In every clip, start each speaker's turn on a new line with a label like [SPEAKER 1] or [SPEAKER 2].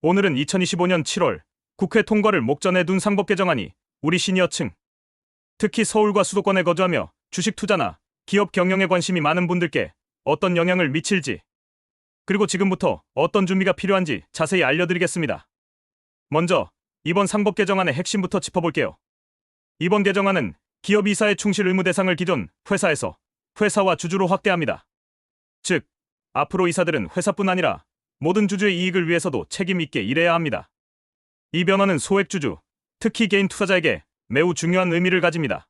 [SPEAKER 1] 오늘은 2025년 7월 국회 통과를 목전에 둔 상법 개정안이 우리 시니어층, 특히 서울과 수도권에 거주하며 주식 투자나 기업 경영에 관심이 많은 분들께 어떤 영향을 미칠지, 그리고 지금부터 어떤 준비가 필요한지 자세히 알려드리겠습니다. 먼저 이번 상법 개정안의 핵심부터 짚어볼게요. 이번 개정안은 기업 이사의 충실 의무 대상을 기존 회사에서 회사와 주주로 확대합니다. 즉, 앞으로 이사들은 회사뿐 아니라 모든 주주의 이익을 위해서도 책임 있게 일해야 합니다. 이 변화는 소액주주, 특히 개인 투자자에게 매우 중요한 의미를 가집니다.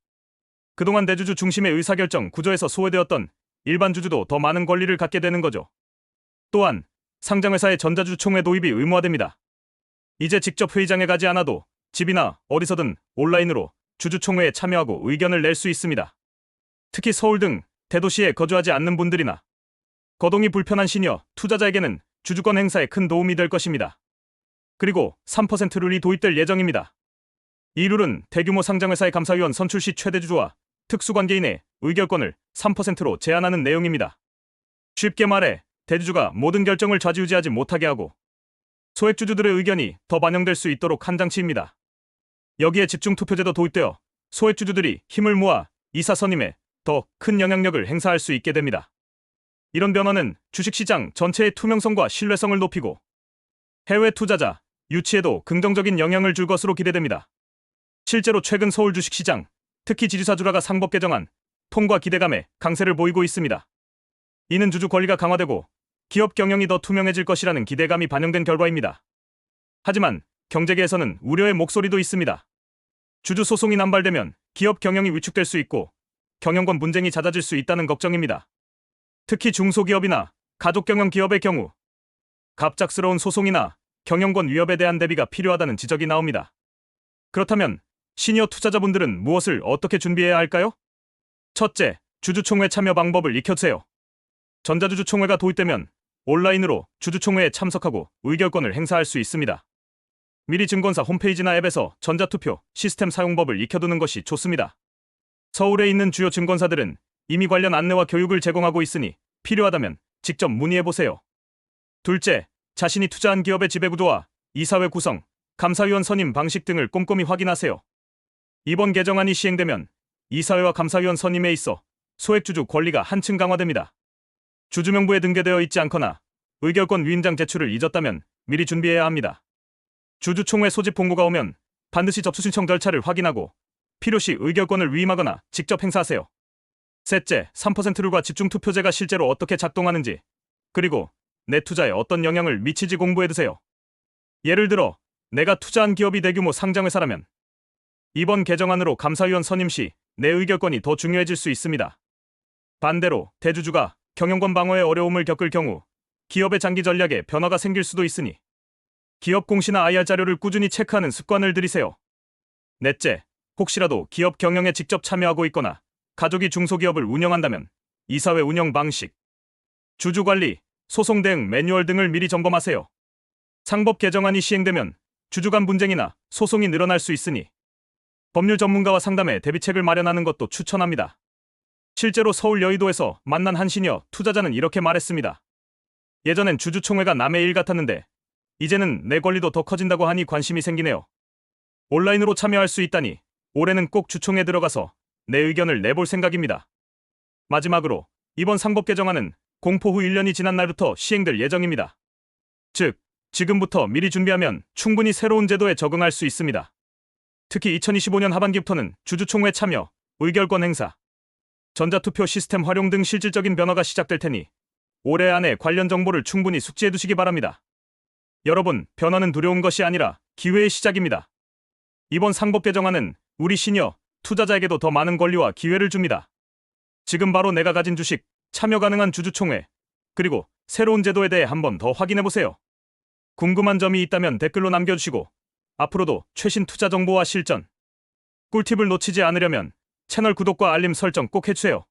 [SPEAKER 1] 그동안 대주주 중심의 의사결정 구조에서 소외되었던 일반 주주도 더 많은 권리를 갖게 되는 거죠. 또한 상장회사의 전자주주 총회 도입이 의무화됩니다. 이제 직접 회의장에 가지 않아도 집이나 어디서든 온라인으로 주주총회에 참여하고 의견을 낼 수 있습니다. 특히 서울 등 대도시에 거주하지 않는 분들이나 거동이 불편한 시니어 투자자에게는 주주권 행사에 큰 도움이 될 것입니다. 그리고 3% 룰이 도입될 예정입니다. 이 룰은 대규모 상장회사의 감사위원 선출 시 최대 주주와 특수관계인의 의결권을 3%로 제한하는 내용입니다. 쉽게 말해 대주주가 모든 결정을 좌지우지하지 못하게 하고 소액주주들의 의견이 더 반영될 수 있도록 한 장치입니다. 여기에 집중투표제도 도입되어 소액주주들이 힘을 모아 이사 선임에 더 큰 영향력을 행사할 수 있게 됩니다. 이런 변화는 주식시장 전체의 투명성과 신뢰성을 높이고 해외 투자자 유치에도 긍정적인 영향을 줄 것으로 기대됩니다. 실제로 최근 서울 주식시장, 특히 지주사 주라가 상법 개정안 통과 기대감에 강세를 보이고 있습니다. 이는 주주 권리가 강화되고 기업 경영이 더 투명해질 것이라는 기대감이 반영된 결과입니다. 하지만 경제계에서는 우려의 목소리도 있습니다. 주주 소송이 남발되면 기업 경영이 위축될 수 있고 경영권 분쟁이 잦아질 수 있다는 걱정입니다. 특히 중소기업이나 가족경영 기업의 경우 갑작스러운 소송이나 경영권 위협에 대한 대비가 필요하다는 지적이 나옵니다. 그렇다면 시니어 투자자분들은 무엇을 어떻게 준비해야 할까요? 첫째, 주주총회 참여 방법을 익혀주세요. 전자주주총회가 도입되면 온라인으로 주주총회에 참석하고 의결권을 행사할 수 있습니다. 미리 증권사 홈페이지나 앱에서 전자투표 시스템 사용법을 익혀두는 것이 좋습니다. 서울에 있는 주요 증권사들은 이미 관련 안내와 교육을 제공하고 있으니 필요하다면 직접 문의해보세요. 둘째, 자신이 투자한 기업의 지배구조와 이사회 구성, 감사위원 선임 방식 등을 꼼꼼히 확인하세요. 이번 개정안이 시행되면 이사회와 감사위원 선임에 있어 소액주주 권리가 한층 강화됩니다. 주주명부에 등재되어 있지 않거나 의결권 위임장 제출을 잊었다면 미리 준비해야 합니다. 주주총회 소집 공고가 오면 반드시 접수 신청 절차를 확인하고 필요시 의결권을 위임하거나 직접 행사하세요. 셋째, 3% 룰과 집중투표제가 실제로 어떻게 작동하는지, 그리고 내 투자에 어떤 영향을 미칠지 공부해두세요. 예를 들어 내가 투자한 기업이 대규모 상장회사라면 이번 개정안으로 감사위원 선임 시 내 의결권이 더 중요해질 수 있습니다. 반대로 대주주가 경영권 방어에 어려움을 겪을 경우 기업의 장기 전략에 변화가 생길 수도 있으니 기업 공시나 IR 자료를 꾸준히 체크하는 습관을 들이세요. 넷째, 혹시라도 기업 경영에 직접 참여하고 있거나 가족이 중소기업을 운영한다면 이사회 운영 방식, 주주관리, 소송 대응 매뉴얼 등을 미리 점검하세요. 상법 개정안이 시행되면 주주 간 분쟁이나 소송이 늘어날 수 있으니 법률 전문가와 상담해 대비책을 마련하는 것도 추천합니다. 실제로 서울 여의도에서 만난 한 시니어 투자자는 이렇게 말했습니다. 예전엔 주주총회가 남의 일 같았는데 이제는 내 권리도 더 커진다고 하니 관심이 생기네요. 온라인으로 참여할 수 있다니 올해는 꼭 주총에 들어가서 내 의견을 내볼 생각입니다. 마지막으로 이번 상법 개정안은 공포 후 1년이 지난 날부터 시행될 예정입니다. 즉, 지금부터 미리 준비하면 충분히 새로운 제도에 적응할 수 있습니다. 특히 2025년 하반기부터는 주주총회 참여, 의결권 행사, 전자투표 시스템 활용 등 실질적인 변화가 시작될 테니 올해 안에 관련 정보를 충분히 숙지해 두시기 바랍니다. 여러분, 변화는 두려운 것이 아니라 기회의 시작입니다. 이번 상법 개정안은 우리 시니어 투자자에게도 더 많은 권리와 기회를 줍니다. 지금 바로 내가 가진 주식, 참여 가능한 주주총회, 그리고 새로운 제도에 대해 한번 더 확인해보세요. 궁금한 점이 있다면 댓글로 남겨주시고 앞으로도 최신 투자 정보와 실전, 꿀팁을 놓치지 않으려면 채널 구독과 알림 설정 꼭 해주세요.